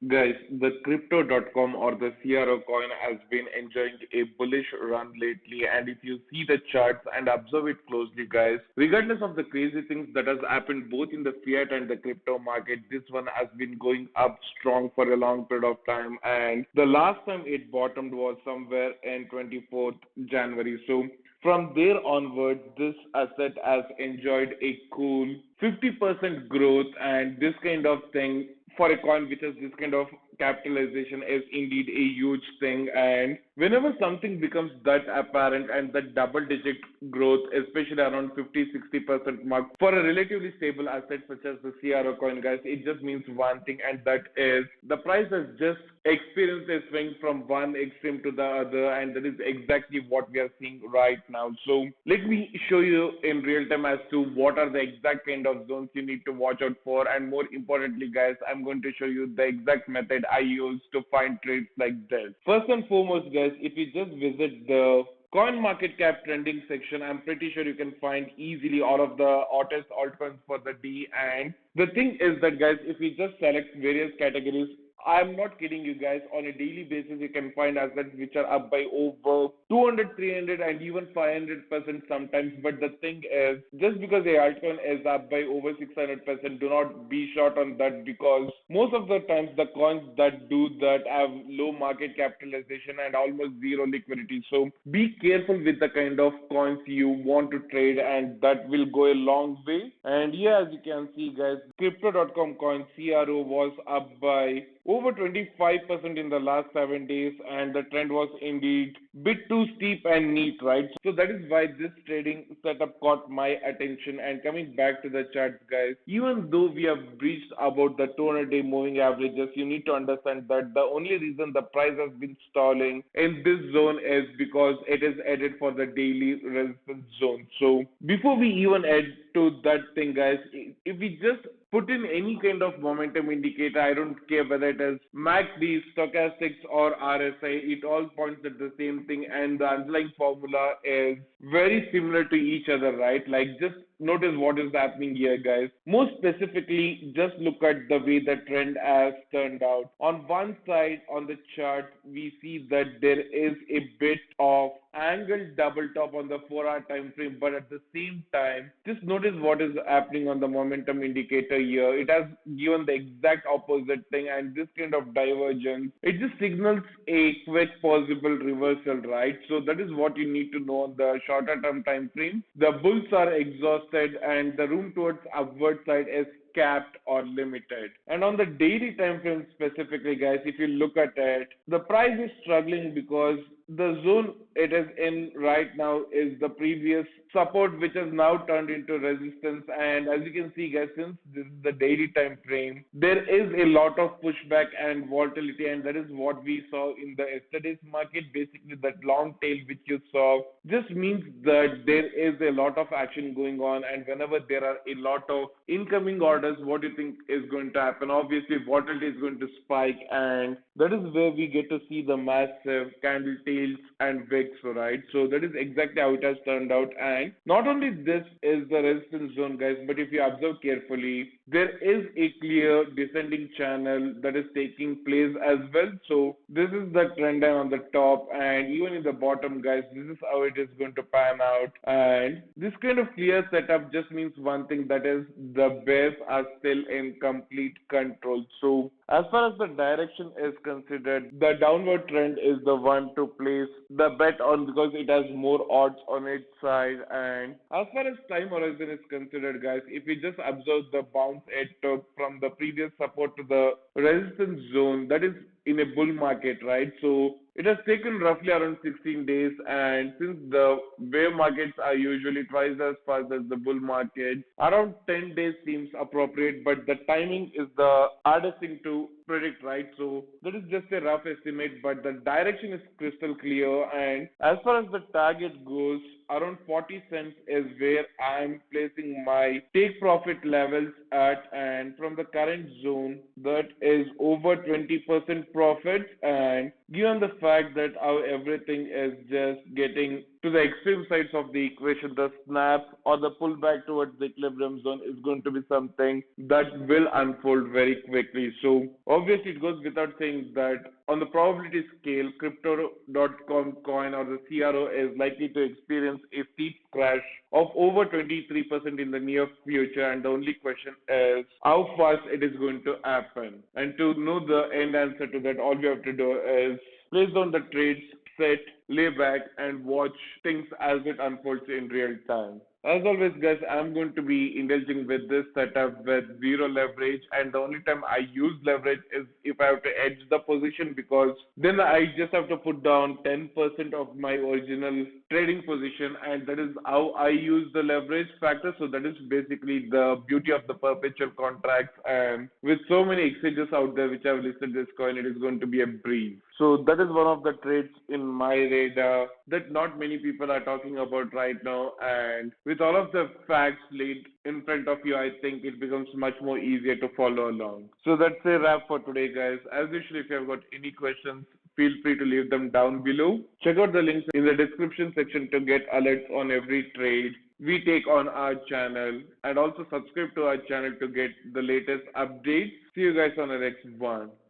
Guys, the crypto.com or the CRO coin has been enjoying a bullish run lately, and if you see the charts and observe it closely, guys, regardless of the crazy things that has happened both in the fiat and the crypto market, this one has been going up strong for a long period of time, and the last time it bottomed was somewhere in 24th January. So from there onwards, this asset has enjoyed a cool 50% growth, and this kind of thing for a coin which has this kind of capitalization is indeed a huge thing. And whenever something becomes that apparent and that double digit growth, especially around 50-60% mark for a relatively stable asset such as the CRO coin, guys, it just means one thing, and that is the price has just experienced a swing from one extreme to the other, and that is exactly what we are seeing right now. So let me show you in real time as to what are the exact kind of zones you need to watch out for, and more importantly, guys, I'm going to show you the exact method I use to find trades like this. First and foremost, guys, if you just visit the coin market cap trending section, I'm pretty sure you can find easily all of the hottest altcoins for the D. And the thing is that, guys, if we just select various categories, I'm not kidding you guys, on a daily basis you can find assets which are up by over 200, 300 and even 500% sometimes. But the thing is, just because the altcoin is up by over 600%, do not be short on that, because most of the times the coins that do that have low market capitalization and almost zero liquidity. So be careful with the kind of coins you want to trade, and that will go a long way. And yeah, as you can see, guys, crypto.com coin CRO was up by over 25% in the last 7 days, and the trend was indeed bit too steep and neat, right? So that is why this trading setup caught my attention. And coming back to the charts, guys, even though we have breached about the 200-day moving averages, you need to understand that the only reason the price has been stalling in this zone is because it is headed for the daily resistance zone. So before we even head to that thing, guys, if we just put in any kind of momentum indicator, I don't care whether it is MACD, stochastics, or RSI, it all points at the same thing, and the underlying formula is very similar to each other, right? Like, just notice what is happening here, guys. More specifically, just look at the way the trend has turned out. On one side, on the chart, we see that there is a bit of angled double top on the 4-hour time frame, but at the same time, just notice what is happening on the momentum indicator here. It has given the exact opposite thing, and this kind of divergence, it just signals a quick possible reversal, right? So that is what you need to know on the shorter term time frame. The bulls are exhausted, and the room towards upward side is capped or limited. And on the daily time frame specifically, guys, if you look at it, the price is struggling because the zone it is in right now is the previous support, which has now turned into resistance. And as you can see, guys, since this is the daily time frame, there is a lot of pushback and volatility, and that is what we saw in the yesterday's market. Basically, that long tail which you saw just means that there is a lot of action going on, and whenever there are a lot of incoming orders, what do you think is going to happen? Obviously, volatility is going to spike, and that is where we get to see the massive candle tails and wicks, right? So that is exactly how it has turned out. And not only this is the resistance zone, guys, but if you observe carefully, there is a clear descending channel that is taking place as well. So this is the trend line on the top, and even in the bottom, guys, this is how it is going to pan out. And this kind of clear setup just means one thing, that is the bears are still in complete control. So as far as the direction is considered, the downward trend is the one to place the bet on, because it has more odds on its side. And as far as time horizon is considered, guys, if we just observe the bounce it took from the previous support to the resistance zone, that is in a bull market, right? So it has taken roughly around 16 days, and since the bear markets are usually twice as fast as the bull market, around 10 days seems appropriate, but the timing is the hardest thing to predict, right? So that is just a rough estimate, but the direction is crystal clear. And as far as the target goes, around 40 cents is where I'm placing my take profit levels at, and from the current zone, that is over 20% profit. And given the fact that how everything is just getting to the extreme sides of the equation, the snap or the pullback towards the equilibrium zone is going to be something that will unfold very quickly. So obviously it goes without saying that on the probability scale, crypto.com coin or the CRO is likely to experience a steep crash of over 23% in the near future, and the only question is how fast it is going to happen. And to know the end answer to that, all we have to do is place down the trades, sit, lay back, and watch things as it unfolds in real time. As always, guys, I'm going to be indulging with this setup with zero leverage, and the only time I use leverage is if I have to edge the position, because then I just have to put down 10% of my original trading position, and that is how I use the leverage factor. So that is basically the beauty of the perpetual contracts, and with so many exchanges out there which have listed this coin, it is going to be a breeze. So that is one of the trades in my radar that not many people are talking about right now, and with all of the facts laid in front of you, I think it becomes much more easier to follow along. So that's a wrap for today, guys. As usual, if you have got any questions, feel free to leave them down below. Check out the links in the description section to get alerts on every trade we take on our channel, and also subscribe to our channel to get the latest updates. See you guys on the next one.